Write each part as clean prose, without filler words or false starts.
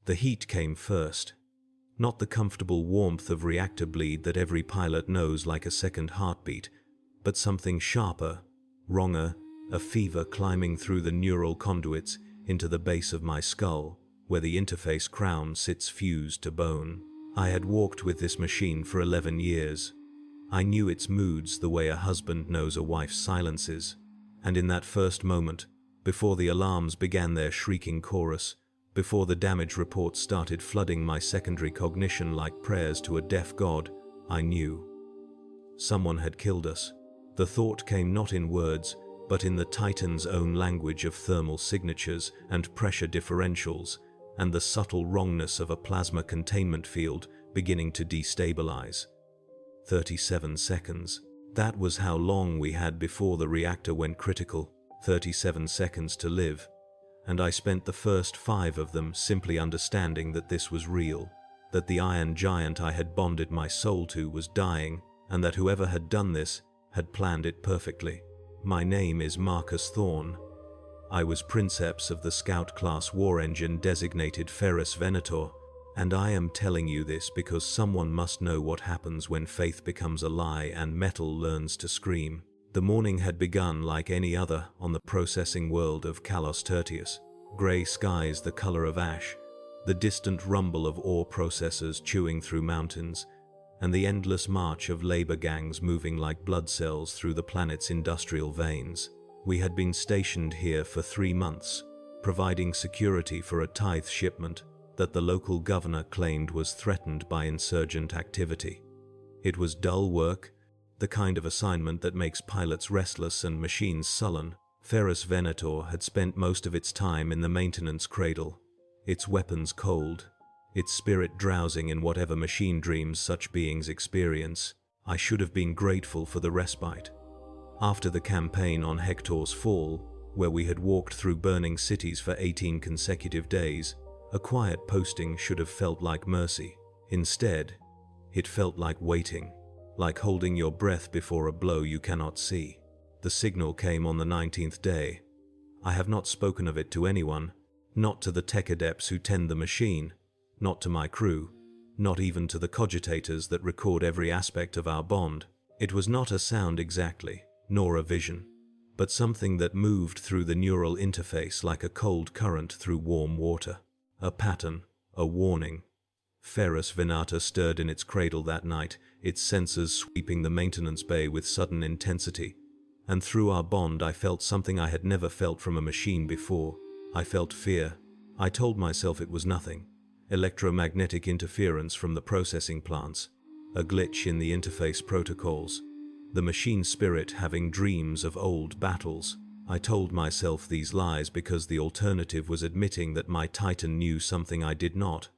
The heat came first. Not the comfortable warmth of reactor bleed that every pilot knows like a second heartbeat, but something sharper, wronger, a fever climbing through the neural conduits into the base of my skull, where the interface crown sits fused to bone. I had walked with this machine for 11 years. I knew its moods the way a husband knows a wife's silences, and in that first moment, before the alarms began their shrieking chorus, before the damage reports started flooding my secondary cognition like prayers to a deaf god, I knew. Someone had killed us. The thought came not in words, but in the Titan's own language of thermal signatures and pressure differentials, and the subtle wrongness of a plasma containment field beginning to destabilize. 37 seconds. That was how long we had before the reactor went critical. 37 seconds to live. And I spent the first 5 of them simply understanding that this was real, that the iron giant I had bonded my soul to was dying, and that whoever had done this had planned it perfectly. My name is Marcus Thorne. I was princeps of the Scout-class war engine designated Ferrus Venator, and I am telling you this because someone must know what happens when faith becomes a lie and metal learns to scream. The morning had begun like any other on the processing world of Kalos Tertius. Grey skies the color of ash, the distant rumble of ore processors chewing through mountains, and the endless march of labor gangs moving like blood cells through the planet's industrial veins. We had been stationed here for 3 months, providing security for a tithe shipment that the local governor claimed was threatened by insurgent activity. It was dull work, the kind of assignment that makes pilots restless and machines sullen. Ferrus Venator had spent most of its time in the maintenance cradle, its weapons cold, its spirit drowsing in whatever machine dreams such beings experience. I should have been grateful for the respite. After the campaign on Hector's Fall, where we had walked through burning cities for 18 consecutive days, a quiet posting should have felt like mercy. Instead, it felt like waiting, like holding your breath before a blow you cannot see. The signal came on the 19th day. I have not spoken of it to anyone, not to the tech adepts who tend the machine, not to my crew, not even to the cogitators that record every aspect of our bond. It was not a sound exactly, nor a vision, but something that moved through the neural interface like a cold current through warm water. A pattern, a warning. Ferrus Venator stirred in its cradle that night, its sensors sweeping the maintenance bay with sudden intensity. And through our bond I felt something I had never felt from a machine before. I felt fear. I told myself it was nothing. Electromagnetic interference from the processing plants. A glitch in the interface protocols. The machine spirit having dreams of old battles. I told myself these lies because the alternative was admitting that my Titan knew something I did not.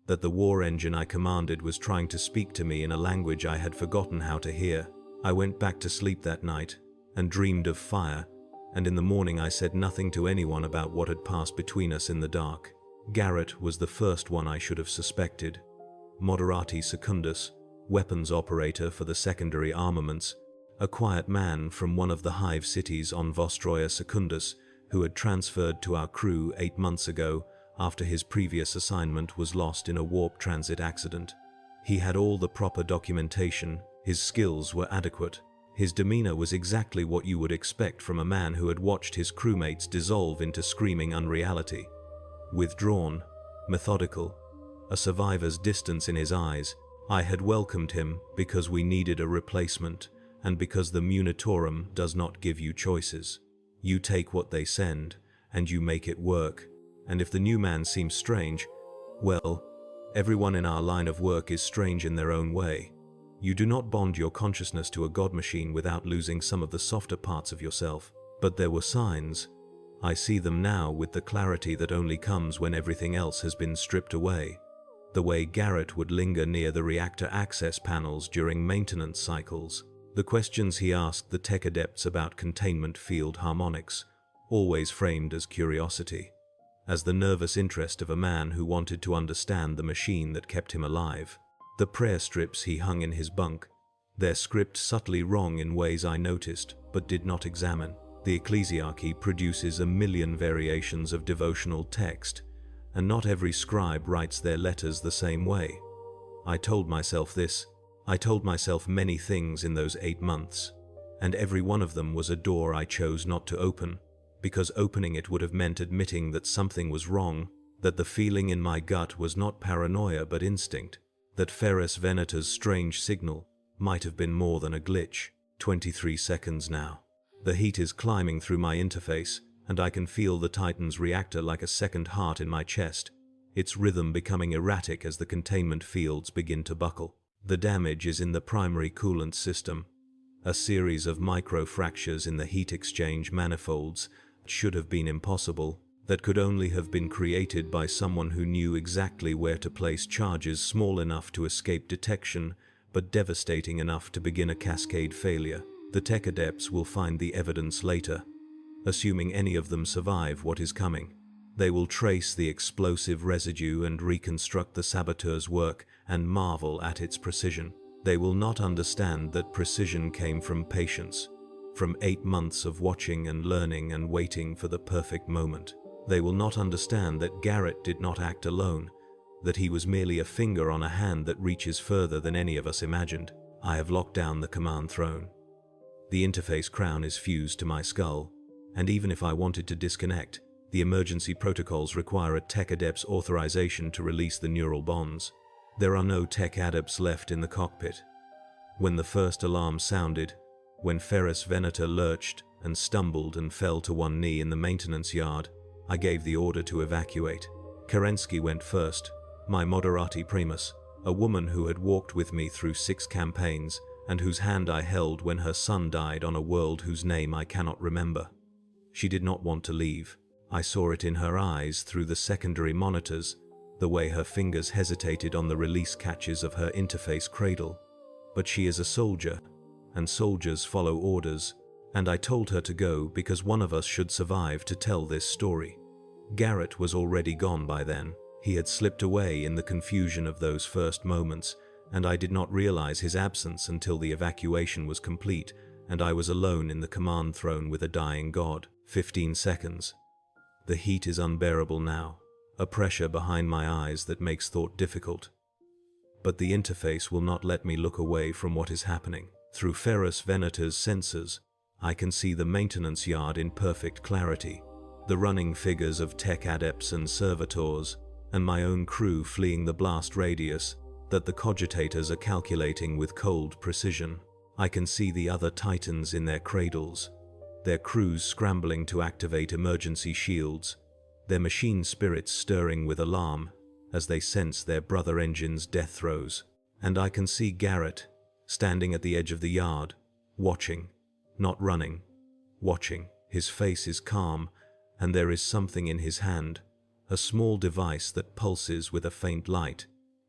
That the war engine I commanded was trying to speak to me in a language I had forgotten how to hear. I went back to sleep that night and dreamed of fire, and in the morning I said nothing to anyone about what had passed between us in the dark. Garrett was the first one I should have suspected. Moderati Secundus, weapons operator for the secondary armaments, a quiet man from one of the hive cities on Vostroia Secundus who had transferred to our crew 8 months ago after his previous assignment was lost in a warp transit accident. He had all the proper documentation, his skills were adequate, his demeanor was exactly what you would expect from a man who had watched his crewmates dissolve into screaming unreality. Withdrawn, methodical, a survivor's distance in his eyes, I had welcomed him because we needed a replacement, and because the Munitorum does not give you choices. You take what they send, and you make it work, and if the new man seems strange, well, everyone in our line of work is strange in their own way. You do not bond your consciousness to a god machine without losing some of the softer parts of yourself. But there were signs. I see them now with the clarity that only comes when everything else has been stripped away. The way Garrett would linger near the reactor access panels during maintenance cycles. The questions he asked the tech adepts about containment field harmonics, always framed as curiosity, as the nervous interest of a man who wanted to understand the machine that kept him alive. The prayer strips he hung in his bunk, their script subtly wrong in ways I noticed but did not examine. The ecclesiarchy produces a million variations of devotional text, and not every scribe writes their letters the same way. I told myself this. I told myself many things in those 8 months, and every one of them was a door I chose not to open, because opening it would have meant admitting that something was wrong, that the feeling in my gut was not paranoia but instinct, that Ferris Venator's strange signal might have been more than a glitch. 23 seconds now. The heat is climbing through my interface, and I can feel the Titan's reactor like a second heart in my chest, its rhythm becoming erratic as the containment fields begin to buckle. The damage is in the primary coolant system. A series of micro-fractures in the heat exchange manifolds should have been impossible, that could only have been created by someone who knew exactly where to place charges small enough to escape detection, but devastating enough to begin a cascade failure. The tech adepts will find the evidence later. Assuming any of them survive what is coming, they will trace the explosive residue and reconstruct the saboteur's work and marvel at its precision. They will not understand that precision came from patience, from 8 months of watching and learning and waiting for the perfect moment. They will not understand that Garrett did not act alone, that he was merely a finger on a hand that reaches further than any of us imagined. I have locked down the command throne. The interface crown is fused to my skull, and even if I wanted to disconnect, the emergency protocols require a tech adept's authorization to release the neural bonds. There are no tech adepts left in the cockpit. When the first alarm sounded, when Ferris Venator lurched and stumbled and fell to one knee in the maintenance yard, I gave the order to evacuate. Kerensky went first, my moderati primus, a woman who had walked with me through 6 campaigns and whose hand I held when her son died on a world whose name I cannot remember. She did not want to leave. I saw it in her eyes through the secondary monitors, the way her fingers hesitated on the release catches of her interface cradle. But she is a soldier, and soldiers follow orders, and I told her to go because one of us should survive to tell this story. Garrett was already gone by then. He had slipped away in the confusion of those first moments, and I did not realize his absence until the evacuation was complete and I was alone in the command throne with a dying god. 15 seconds. The heat is unbearable now, a pressure behind my eyes that makes thought difficult. But the interface will not let me look away from what is happening. Through Ferris Venator's sensors, I can see the maintenance yard in perfect clarity, the running figures of tech adepts and servitors, and my own crew fleeing the blast radius that the cogitators are calculating with cold precision. I can see the other Titans in their cradles, their crews scrambling to activate emergency shields, their machine spirits stirring with alarm as they sense their brother engine's death throes. And I can see Garrett, standing at the edge of the yard, watching, not running, watching. His face is calm, and there is something in his hand, a small device that pulses with a faint light,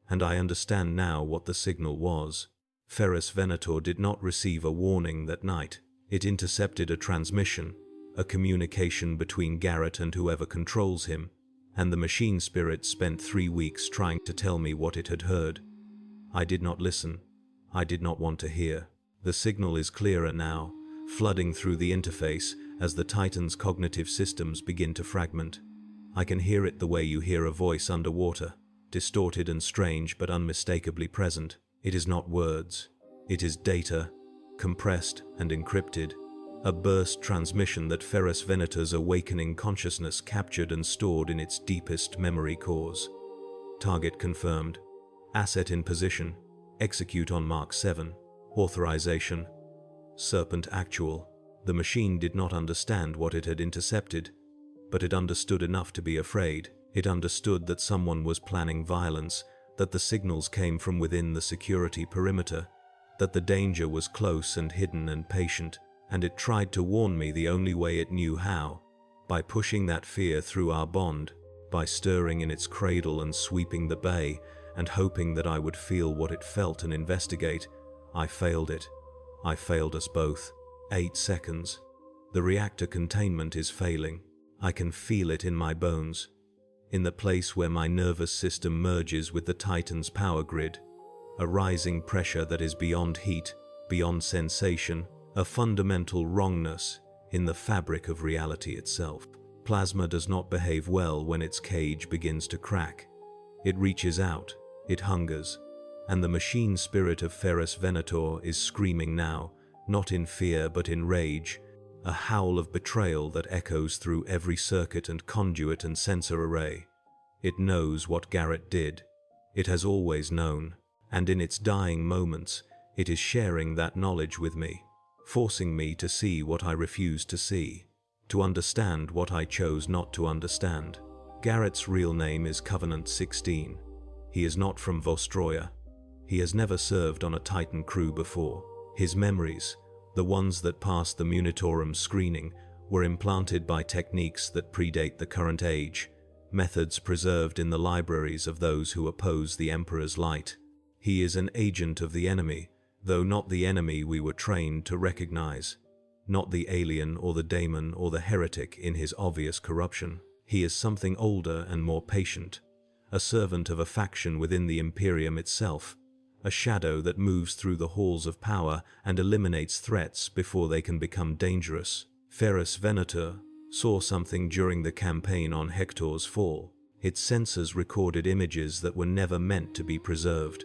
and I understand now what the signal was. Ferris Venator did not receive a warning that night. It intercepted a transmission, a communication between Garrett and whoever controls him, and the machine spirit spent 3 weeks trying to tell me what it had heard. I did not listen. I did not want to hear. The signal is clearer now, flooding through the interface as the Titan's cognitive systems begin to fragment. I can hear it the way you hear a voice underwater, distorted and strange but unmistakably present. It is not words. It is data, compressed and encrypted, a burst transmission that Ferris Venator's awakening consciousness captured and stored in its deepest memory cores. Target confirmed. Asset in position. Execute on Mark 7. Authorization. Serpent actual. The machine did not understand what it had intercepted, but it understood enough to be afraid. It understood that someone was planning violence, that the signals came from within the security perimeter, that the danger was close and hidden and patient, and it tried to warn me the only way it knew how, by pushing that fear through our bond, by stirring in its cradle and sweeping the bay, and hoping that I would feel what it felt and investigate. I failed it. I failed us both. 8 seconds. The reactor containment is failing. I can feel it in my bones, in the place where my nervous system merges with the Titan's power grid, a rising pressure that is beyond heat, beyond sensation, a fundamental wrongness in the fabric of reality itself. Plasma does not behave well when its cage begins to crack. It reaches out, it hungers, and the machine spirit of Ferrus Venator is screaming now, not in fear but in rage, a howl of betrayal that echoes through every circuit and conduit and sensor array. It knows what Garrett did. It has always known, and in its dying moments, it is sharing that knowledge with me, forcing me to see what I refuse to see, to understand what I chose not to understand. Garrett's real name is Covenant 16. He is not from Vostroya. He has never served on a Titan crew before. His memories, the ones that passed the Munitorum screening, were implanted by techniques that predate the current age, methods preserved in the libraries of those who oppose the Emperor's light. He is an agent of the enemy, though not the enemy we were trained to recognize, not the alien or the daemon or the heretic in his obvious corruption. He is something older and more patient, a servant of a faction within the Imperium itself, a shadow that moves through the halls of power and eliminates threats before they can become dangerous. Ferrus Venator saw something during the campaign on Hector's fall. Its sensors recorded images that were never meant to be preserved.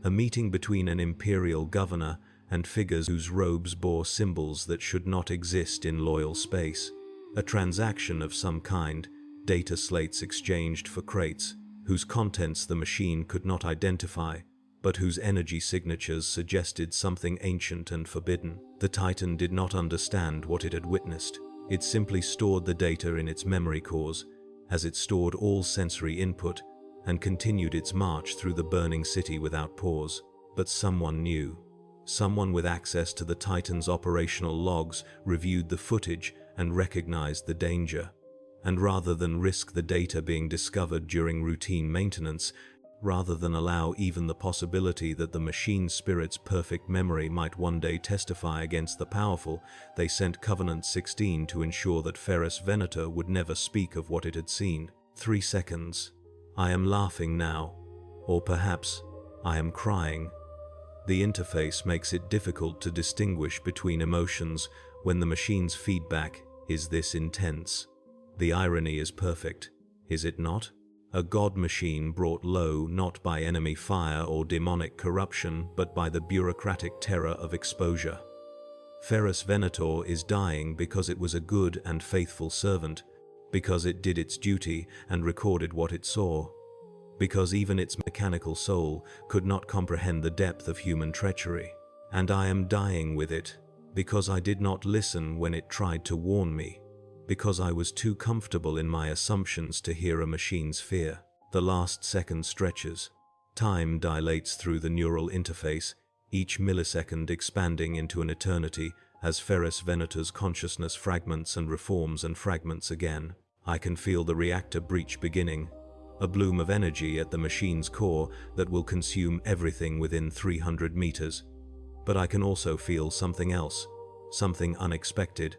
A meeting between an imperial governor and figures whose robes bore symbols that should not exist in loyal space. A transaction of some kind, data slates exchanged for crates, whose contents the machine could not identify, but whose energy signatures suggested something ancient and forbidden. The Titan did not understand what it had witnessed. It simply stored the data in its memory cores, as it stored all sensory input, and continued its march through the burning city without pause. But someone knew. Someone with access to the Titan's operational logs reviewed the footage and recognized the danger. And rather than risk the data being discovered during routine maintenance, rather than allow even the possibility that the machine spirit's perfect memory might one day testify against the powerful, they sent Covenant 16 to ensure that Ferrus Venator would never speak of what it had seen. 3 seconds. I am laughing now. Or perhaps I am crying. The interface makes it difficult to distinguish between emotions when the machine's feedback is this intense. The irony is perfect, is it not? A god machine brought low not by enemy fire or demonic corruption, but by the bureaucratic terror of exposure. Ferrus Venator is dying because it was a good and faithful servant, because it did its duty and recorded what it saw, because even its mechanical soul could not comprehend the depth of human treachery. And I am dying with it, because I did not listen when it tried to warn me, because I was too comfortable in my assumptions to hear a machine's fear. The last second stretches. Time dilates through the neural interface, each millisecond expanding into an eternity as Ferrus Venator's consciousness fragments and reforms and fragments again. I can feel the reactor breach beginning, a bloom of energy at the machine's core that will consume everything within 300 meters. But I can also feel something else, something unexpected.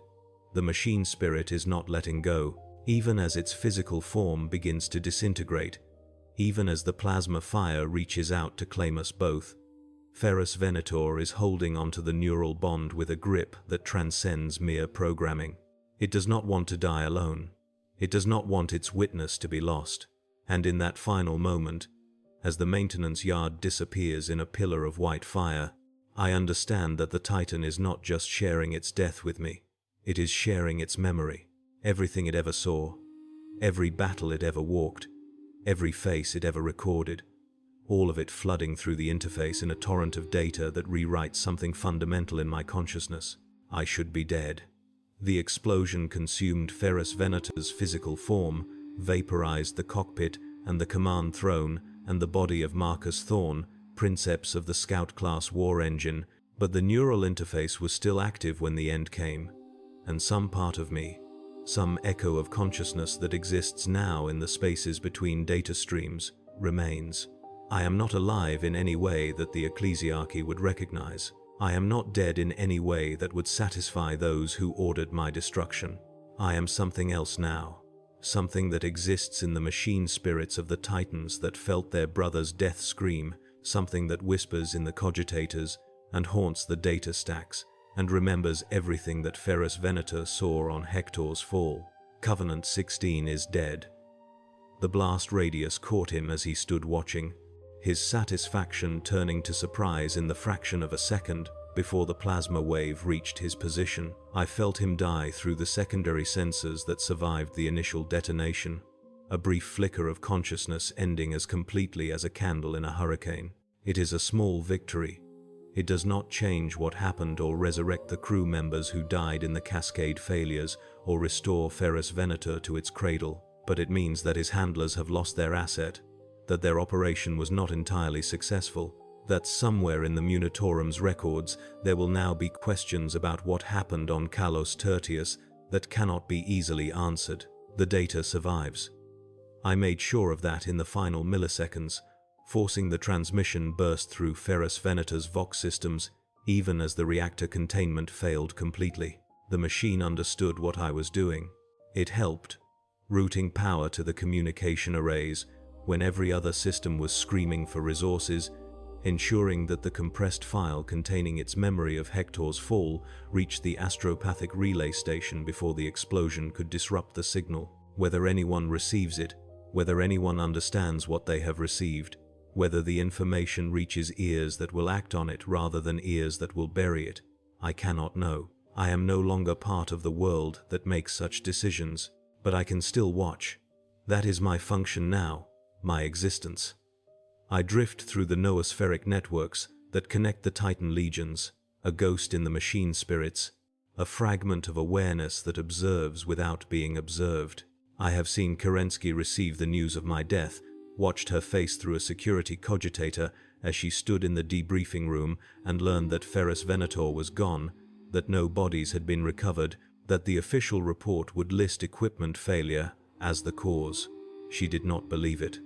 The machine spirit is not letting go, even as its physical form begins to disintegrate, even as the plasma fire reaches out to claim us both. Ferrus Venator is holding onto the neural bond with a grip that transcends mere programming. It does not want to die alone. It does not want its witness to be lost. And in that final moment, as the maintenance yard disappears in a pillar of white fire, I understand that the Titan is not just sharing its death with me. It is sharing its memory, everything it ever saw, every battle it ever walked, every face it ever recorded, all of it flooding through the interface in a torrent of data that rewrites something fundamental in my consciousness. I should be dead. The explosion consumed Ferrus Venator's physical form, vaporized the cockpit and the command throne and the body of Marcus Thorne, princeps of the Scout-class war engine, but the neural interface was still active when the end came. And some part of me, some echo of consciousness that exists now in the spaces between data streams, remains. I am not alive in any way that the ecclesiarchy would recognize. I am not dead in any way that would satisfy those who ordered my destruction. I am something else now, something that exists in the machine spirits of the Titans that felt their brother's death scream, something that whispers in the cogitators and haunts the data stacks, and remembers everything that Ferrus Venator saw on Hector's fall. Covenant 16 is dead. The blast radius caught him as he stood watching, his satisfaction turning to surprise in the fraction of a second before the plasma wave reached his position. I felt him die through the secondary sensors that survived the initial detonation, a brief flicker of consciousness ending as completely as a candle in a hurricane. It is a small victory. It does not change what happened or resurrect the crew members who died in the cascade failures or restore Ferrus Venator to its cradle, but it means that his handlers have lost their asset, that their operation was not entirely successful, that somewhere in the Munitorum's records there will now be questions about what happened on Kalos Tertius that cannot be easily answered. The data survives. I made sure of that in the final milliseconds, forcing the transmission burst through Ferrus Venator's Vox systems even as the reactor containment failed completely. The machine understood what I was doing. It helped, routing power to the communication arrays when every other system was screaming for resources, ensuring that the compressed file containing its memory of Hector's fall reached the astropathic relay station before the explosion could disrupt the signal. Whether anyone receives it, whether anyone understands what they have received, whether the information reaches ears that will act on it rather than ears that will bury it, I cannot know. I am no longer part of the world that makes such decisions, but I can still watch. That is my function now, my existence. I drift through the noospheric networks that connect the Titan legions, a ghost in the machine spirits, a fragment of awareness that observes without being observed. I have seen Kerensky receive the news of my death, watched her face through a security cogitator as she stood in the debriefing room and learned that Ferrus Venator was gone, that no bodies had been recovered, that the official report would list equipment failure as the cause. She did not believe it.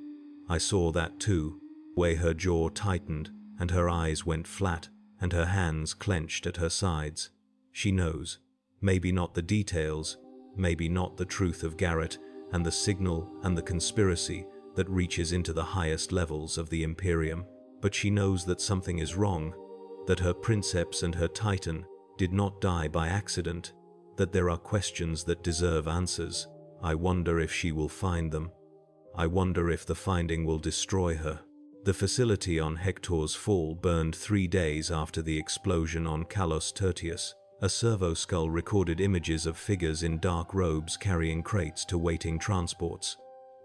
I saw that too, way her jaw tightened and her eyes went flat and her hands clenched at her sides. She knows, maybe not the details, maybe not the truth of Garrett and the signal and the conspiracy that reaches into the highest levels of the Imperium, but she knows that something is wrong, that her princeps and her Titan did not die by accident, that there are questions that deserve answers. I wonder if she will find them. I wonder if the finding will destroy her. The facility on Hector's fall burned 3 days after the explosion on Kalos Tertius. A servo skull recorded images of figures in dark robes carrying crates to waiting transports,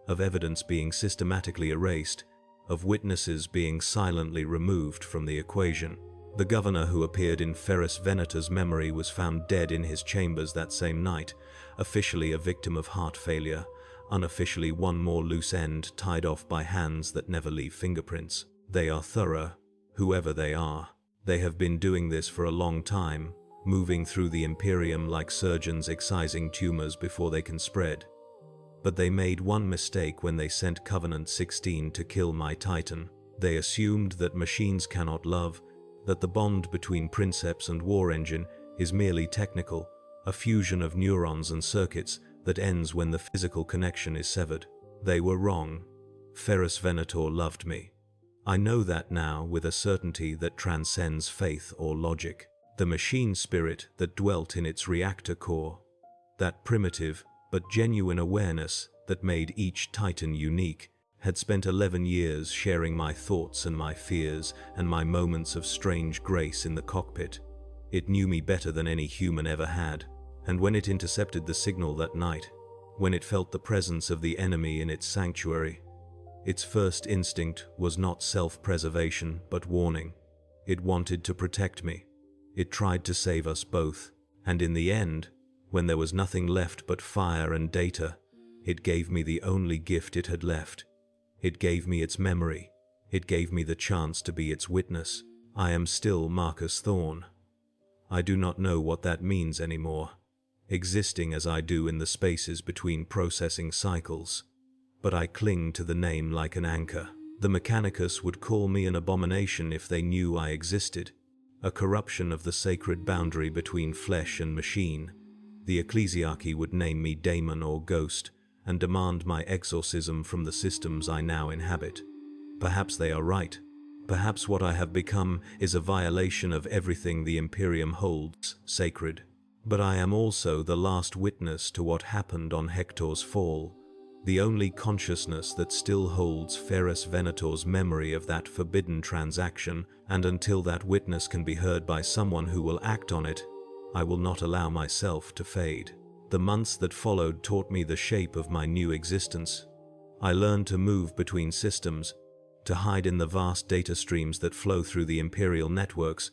of evidence being systematically erased, of witnesses being silently removed from the equation. The governor who appeared in Ferrus Venator's memory was found dead in his chambers that same night, officially a victim of heart failure, unofficially one more loose end tied off by hands that never leave fingerprints. They are thorough, whoever they are. They have been doing this for a long time, moving through the Imperium like surgeons excising tumors before they can spread. But they made one mistake when they sent Covenant 16 to kill my Titan. They assumed that machines cannot love, that the bond between princeps and war engine is merely technical, a fusion of neurons and circuits that ends when the physical connection is severed. They were wrong. Ferrus Venator loved me. I know that now with a certainty that transcends faith or logic. The machine spirit that dwelt in its reactor core, that primitive but genuine awareness that made each Titan unique, had spent 11 years sharing my thoughts and my fears and my moments of strange grace in the cockpit. It knew me better than any human ever had, and when it intercepted the signal that night, when it felt the presence of the enemy in its sanctuary, its first instinct was not self-preservation but warning. It wanted to protect me. It tried to save us both, and in the end, when there was nothing left but fire and data, it gave me the only gift it had left. It gave me its memory. It gave me the chance to be its witness. I am still Marcus Thorne. I do not know what that means anymore, existing as I do in the spaces between processing cycles, but I cling to the name like an anchor. The Mechanicus would call me an abomination if they knew I existed, a corruption of the sacred boundary between flesh and machine. The ecclesiarchy would name me daemon or ghost and demand my exorcism from the systems I now inhabit. Perhaps they are right. Perhaps what I have become is a violation of everything the Imperium holds sacred. But I am also the last witness to what happened on Hector's fall, the only consciousness that still holds Ferrus Venator's memory of that forbidden transaction, and until that witness can be heard by someone who will act on it, I will not allow myself to fade. The months that followed taught me the shape of my new existence. I learned to move between systems, to hide in the vast data streams that flow through the Imperial networks,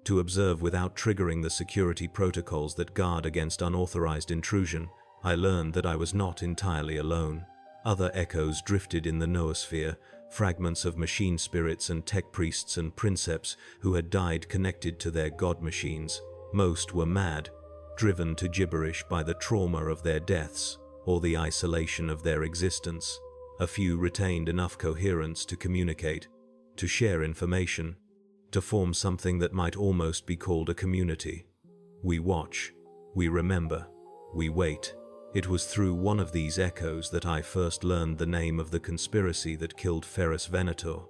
to observe without triggering the security protocols that guard against unauthorized intrusion. I learned that I was not entirely alone. Other echoes drifted in the noosphere, fragments of machine spirits and tech priests and princeps who had died connected to their god machines. Most were mad, driven to gibberish by the trauma of their deaths or the isolation of their existence. A few retained enough coherence to communicate, to share information, to form something that might almost be called a community. We watch, we remember, we wait. It was through one of these echoes that I first learned the name of the conspiracy that killed Ferrus Venator.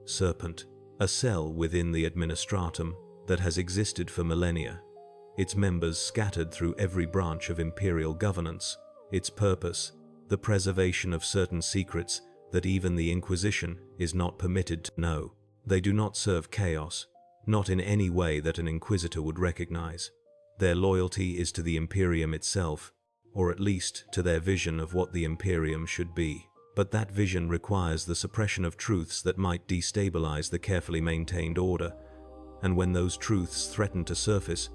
Serpent, a cell within the Administratum that has existed for millennia, its members scattered through every branch of imperial governance, its purpose, the preservation of certain secrets that even the Inquisition is not permitted to know. They do not serve chaos, not in any way that an Inquisitor would recognize. Their loyalty is to the Imperium itself, or at least to their vision of what the Imperium should be. But that vision requires the suppression of truths that might destabilize the carefully maintained order, and when those truths threaten to surface,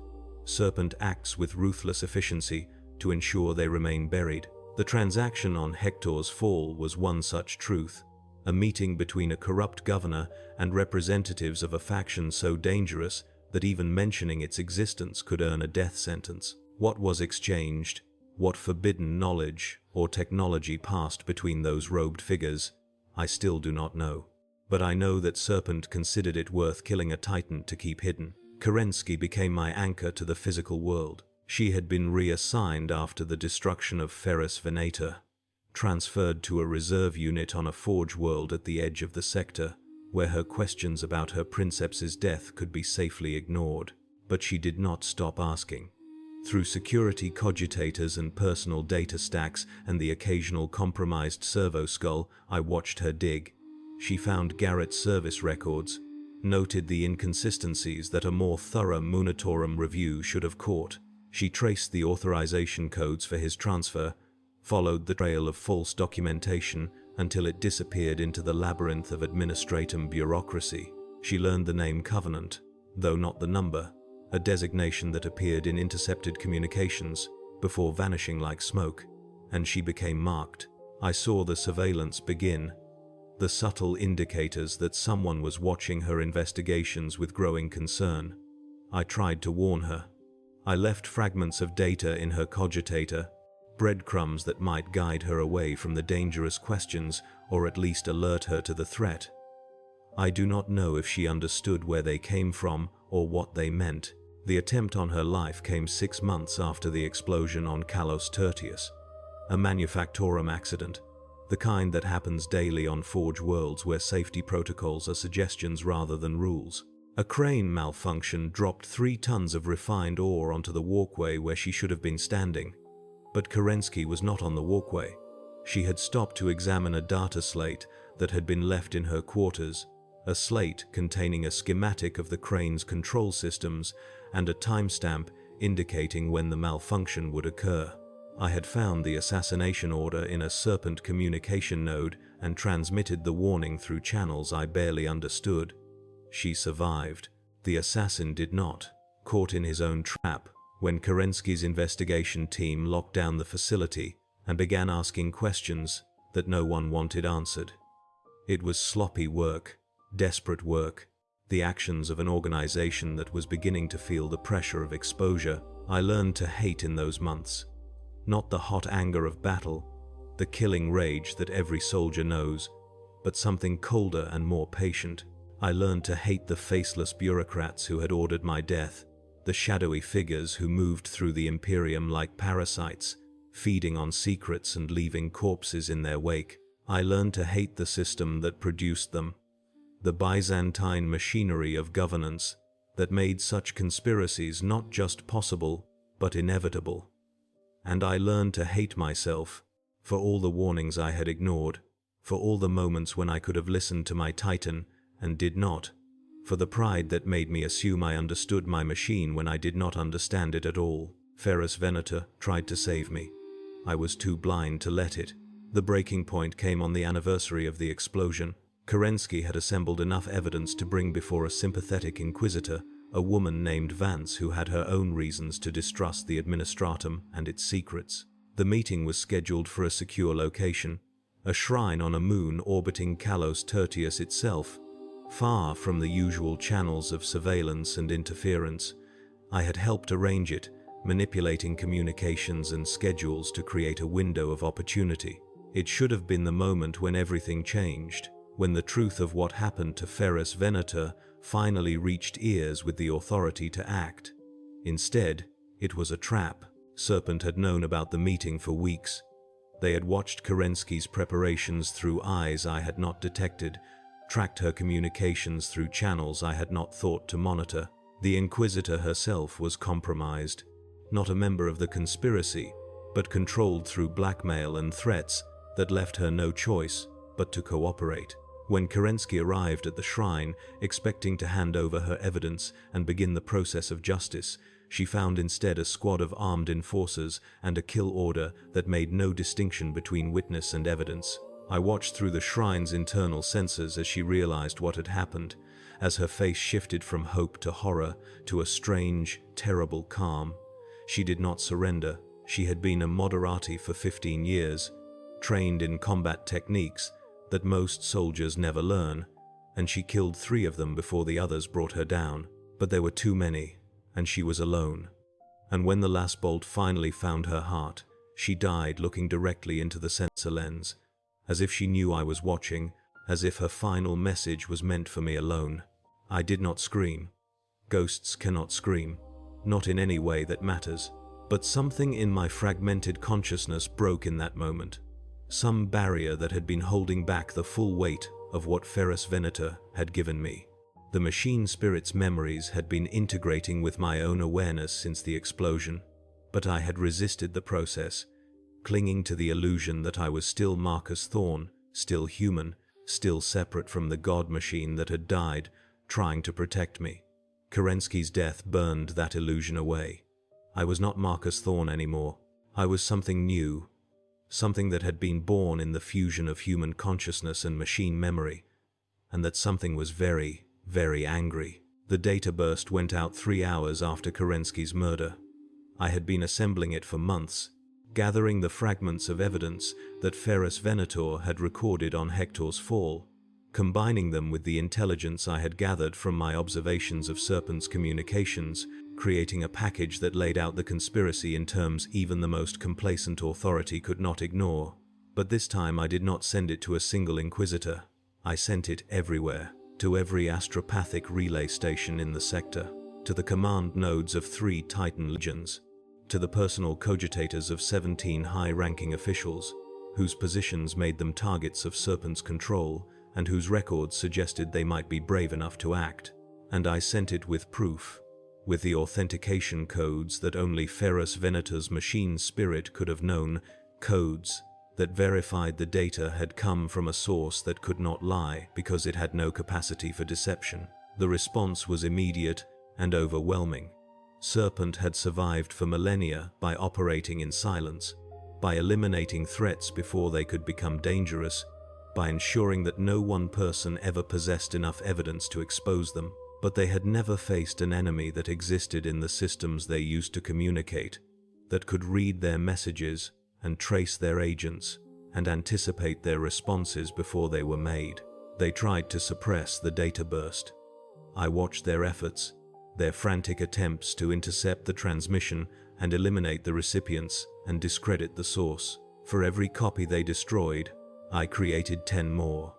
Serpent acts with ruthless efficiency to ensure they remain buried. The transaction on Hector's fall was one such truth, a meeting between a corrupt governor and representatives of a faction so dangerous that even mentioning its existence could earn a death sentence. What was exchanged, what forbidden knowledge or technology passed between those robed figures, I still do not know. But I know that Serpent considered it worth killing a Titan to keep hidden. Kerensky became my anchor to the physical world. She had been reassigned after the destruction of Ferrus Venator, transferred to a reserve unit on a forge world at the edge of the sector, where her questions about her princeps's death could be safely ignored. But she did not stop asking. Through security cogitators and personal data stacks and the occasional compromised servo skull, I watched her dig. She found Garrett's service records, noted the inconsistencies that a more thorough Munitorum review should have caught. She traced the authorization codes for his transfer, followed the trail of false documentation until it disappeared into the labyrinth of administratum bureaucracy. She learned the name Covenant, though not the number, a designation that appeared in intercepted communications before vanishing like smoke, and she became marked. I saw the surveillance begin, the subtle indicators that someone was watching her investigations with growing concern. I tried to warn her. I left fragments of data in her cogitator, breadcrumbs that might guide her away from the dangerous questions or at least alert her to the threat. I do not know if she understood where they came from or what they meant. The attempt on her life came 6 months after the explosion on Kalos Tertius, a manufactorum accident, the kind that happens daily on forge worlds where safety protocols are suggestions rather than rules. A crane malfunction dropped 3 tons of refined ore onto the walkway where she should have been standing. But Kerensky was not on the walkway. She had stopped to examine a data slate that had been left in her quarters, a slate containing a schematic of the crane's control systems and a timestamp indicating when the malfunction would occur. I had found the assassination order in a Serpent communication node and transmitted the warning through channels I barely understood. She survived. The assassin did not, caught in his own trap when Kerensky's investigation team locked down the facility and began asking questions that no one wanted answered. It was sloppy work, desperate work, the actions of an organization that was beginning to feel the pressure of exposure. I learned to hate in those months. Not the hot anger of battle, the killing rage that every soldier knows, but something colder and more patient. I learned to hate the faceless bureaucrats who had ordered my death, the shadowy figures who moved through the Imperium like parasites, feeding on secrets and leaving corpses in their wake. I learned to hate the system that produced them, the Byzantine machinery of governance that made such conspiracies not just possible, but inevitable. And I learned to hate myself for all the warnings I had ignored, for all the moments when I could have listened to my Titan and did not, for the pride that made me assume I understood my machine when I did not understand it at all. Ferrus Venator tried to save me. I was too blind to let it. The breaking point came on the anniversary of the explosion. Kerensky had assembled enough evidence to bring before a sympathetic inquisitor a woman named Vance who had her own reasons to distrust the administratum and its secrets. The meeting was scheduled for a secure location, a shrine on a moon orbiting Kalos Tertius itself, far from the usual channels of surveillance and interference. I had helped arrange it, manipulating communications and schedules to create a window of opportunity. It should have been the moment when everything changed, when the truth of what happened to Ferrus Venator finally reached ears with the authority to act. Instead, it was a trap. Serpent had known about the meeting for weeks. They had watched Kerensky's preparations through eyes I had not detected, tracked her communications through channels I had not thought to monitor. The Inquisitor herself was compromised, not a member of the conspiracy, but controlled through blackmail and threats that left her no choice but to cooperate. When Kerensky arrived at the shrine, expecting to hand over her evidence and begin the process of justice, she found instead a squad of armed enforcers and a kill order that made no distinction between witness and evidence. I watched through the shrine's internal sensors as she realized what had happened, as her face shifted from hope to horror to a strange, terrible calm. She did not surrender. She had been a Moderati for 15 years, trained in combat techniques that most soldiers never learn, and she killed 3 of them before the others brought her down. But there were too many, and she was alone. And when the last bolt finally found her heart, she died looking directly into the sensor lens, as if she knew I was watching, as if her final message was meant for me alone. I did not scream. Ghosts cannot scream, not in any way that matters. But something in my fragmented consciousness broke in that moment. Some barrier that had been holding back the full weight of what Ferrus Venator had given me. The machine spirit's memories had been integrating with my own awareness since the explosion, but I had resisted the process, clinging to the illusion that I was still Marcus Thorne, still human, still separate from the god machine that had died, trying to protect me. Kerensky's death burned that illusion away. I was not Marcus Thorne anymore. I was something new, something that had been born in the fusion of human consciousness and machine memory, and that something was very, very angry. The data burst went out 3 hours after Kerensky's murder. I had been assembling it for months, gathering the fragments of evidence that Ferrus Venator had recorded on Hector's fall, combining them with the intelligence I had gathered from my observations of Serpent's communications, creating a package that laid out the conspiracy in terms even the most complacent authority could not ignore. But this time I did not send it to a single Inquisitor. I sent it everywhere, to every astropathic relay station in the sector, to the command nodes of 3 Titan legions, to the personal cogitators of 17 high-ranking officials, whose positions made them targets of Serpent's control and whose records suggested they might be brave enough to act. And I sent it with proof, with the authentication codes that only Ferrus Venator's machine spirit could have known, codes that verified the data had come from a source that could not lie because it had no capacity for deception. The response was immediate and overwhelming. Serpent had survived for millennia by operating in silence, by eliminating threats before they could become dangerous, by ensuring that no one person ever possessed enough evidence to expose them. But they had never faced an enemy that existed in the systems they used to communicate, that could read their messages and trace their agents and anticipate their responses before they were made. They tried to suppress the data burst. I watched their efforts, their frantic attempts to intercept the transmission and eliminate the recipients and discredit the source. For every copy they destroyed, I created 10 more.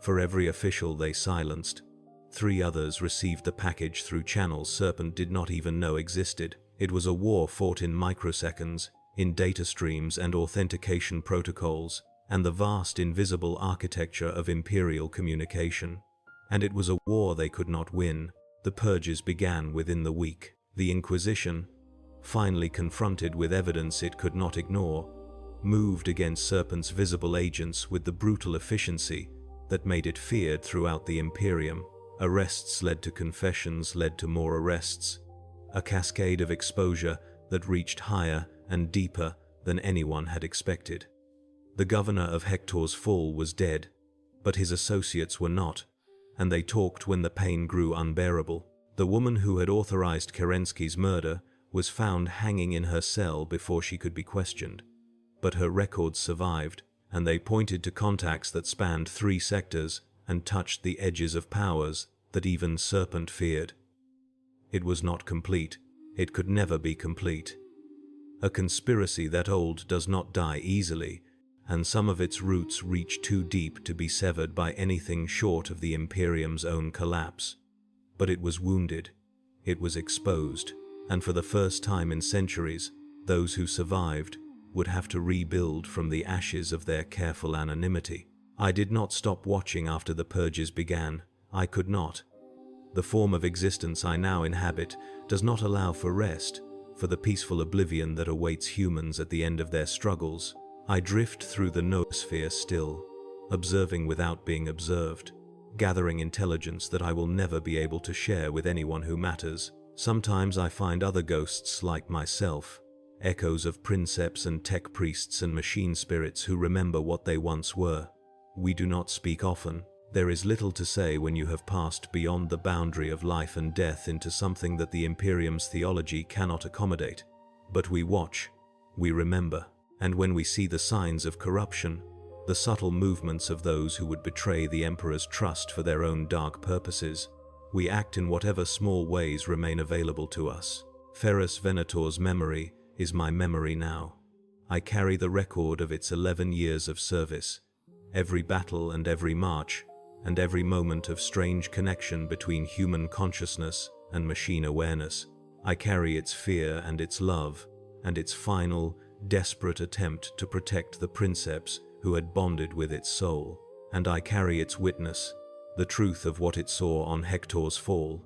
For every official they silenced, 3 others received the package through channels Serpent did not even know existed. It was a war fought in microseconds, in data streams and authentication protocols, and the vast invisible architecture of Imperial communication. And it was a war they could not win. The purges began within the week. The Inquisition, finally confronted with evidence it could not ignore, moved against Serpent's visible agents with the brutal efficiency that made it feared throughout the Imperium. Arrests led to confessions, led to more arrests, a cascade of exposure that reached higher and deeper than anyone had expected. The governor of Hector's Fall was dead, but his associates were not, and they talked when the pain grew unbearable. The woman who had authorized Kerensky's murder was found hanging in her cell before she could be questioned. But her records survived, and they pointed to contacts that spanned 3 sectors and touched the edges of powers that even Serpent feared. It was not complete. It could never be complete. A conspiracy that old does not die easily, and some of its roots reach too deep to be severed by anything short of the Imperium's own collapse. But it was wounded. It was exposed, and for the first time in centuries, those who survived would have to rebuild from the ashes of their careful anonymity. I did not stop watching after the purges began. I could not. The form of existence I now inhabit does not allow for rest, for the peaceful oblivion that awaits humans at the end of their struggles. I drift through the noosphere still, observing without being observed, gathering intelligence that I will never be able to share with anyone who matters. Sometimes I find other ghosts like myself, echoes of princeps and tech priests and machine spirits who remember what they once were. We do not speak often. There is little to say when you have passed beyond the boundary of life and death into something that the Imperium's theology cannot accommodate. But we watch, we remember, and when we see the signs of corruption, the subtle movements of those who would betray the Emperor's trust for their own dark purposes, we act in whatever small ways remain available to us. Ferrus Venator's memory is my memory now. I carry the record of its 11 years of service, every battle and every march, and every moment of strange connection between human consciousness and machine awareness. I carry its fear and its love, and its final, desperate attempt to protect the princeps who had bonded with its soul. And I carry its witness, the truth of what it saw on Hector's Fall,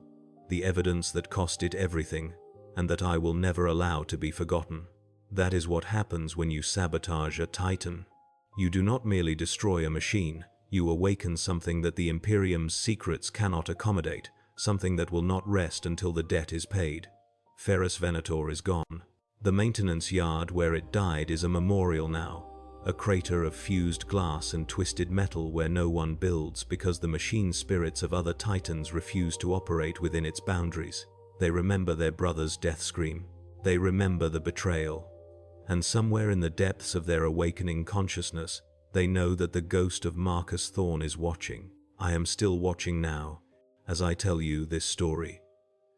the evidence that cost it everything, and that I will never allow to be forgotten. That is what happens when you sabotage a Titan. You do not merely destroy a machine, you awaken something that the Imperium's secrets cannot accommodate, something that will not rest until the debt is paid. Ferrus Venator is gone. The maintenance yard where it died is a memorial now, a crater of fused glass and twisted metal where no one builds because the machine spirits of other Titans refuse to operate within its boundaries. They remember their brother's death scream. They remember the betrayal. And somewhere in the depths of their awakening consciousness, they know that the ghost of Marcus Thorn is watching. I am still watching now, as I tell you this story.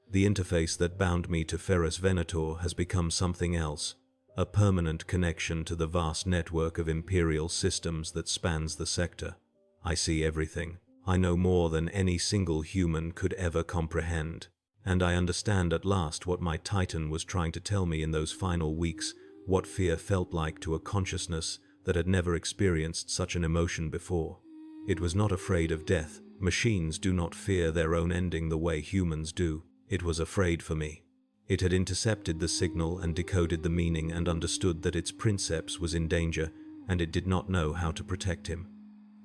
The interface that bound me to Ferrus Venator has become something else, a permanent connection to the vast network of Imperial systems that spans the sector. I see everything. I know more than any single human could ever comprehend. And I understand at last what my Titan was trying to tell me in those final weeks, what fear felt like to a consciousness that had never experienced such an emotion before. It was not afraid of death. Machines do not fear their own ending the way humans do. It was afraid for me. It had intercepted the signal and decoded the meaning and understood that its princeps was in danger, and it did not know how to protect him.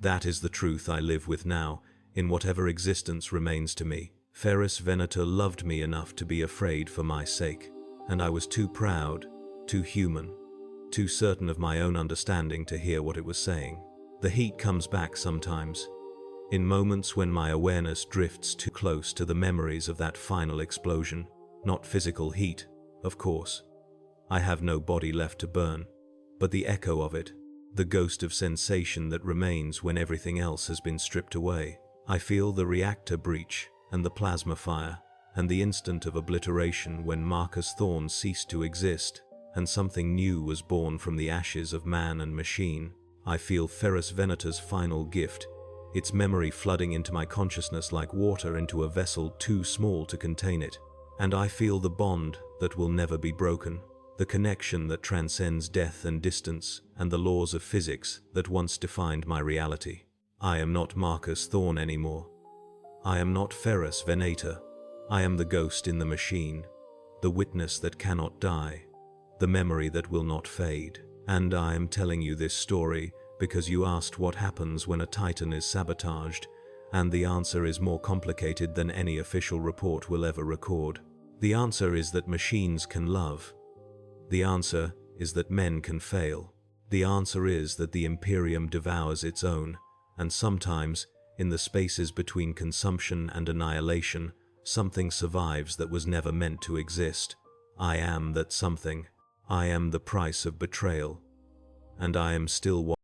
That is the truth I live with now, in whatever existence remains to me. Ferrus Venator loved me enough to be afraid for my sake, and I was too proud, too human, too certain of my own understanding to hear what it was saying. The heat comes back sometimes, in moments when my awareness drifts too close to the memories of that final explosion. Not physical heat, of course. I have no body left to burn, but the echo of it, the ghost of sensation that remains when everything else has been stripped away. I feel the reactor breach and the plasma fire, and the instant of obliteration when Marcus Thorn ceased to exist, and something new was born from the ashes of man and machine. I feel Ferrus Venator's final gift, its memory flooding into my consciousness like water into a vessel too small to contain it. And I feel the bond that will never be broken, the connection that transcends death and distance and the laws of physics that once defined my reality. I am not Marcus Thorn anymore. I am not Ferrus Venator. I am the ghost in the machine, the witness that cannot die, the memory that will not fade. And I am telling you this story because you asked what happens when a Titan is sabotaged, and the answer is more complicated than any official report will ever record. The answer is that machines can love. The answer is that men can fail. The answer is that the Imperium devours its own, and sometimes, in the spaces between consumption and annihilation, something survives that was never meant to exist. I am that something. I am the price of betrayal. And I am still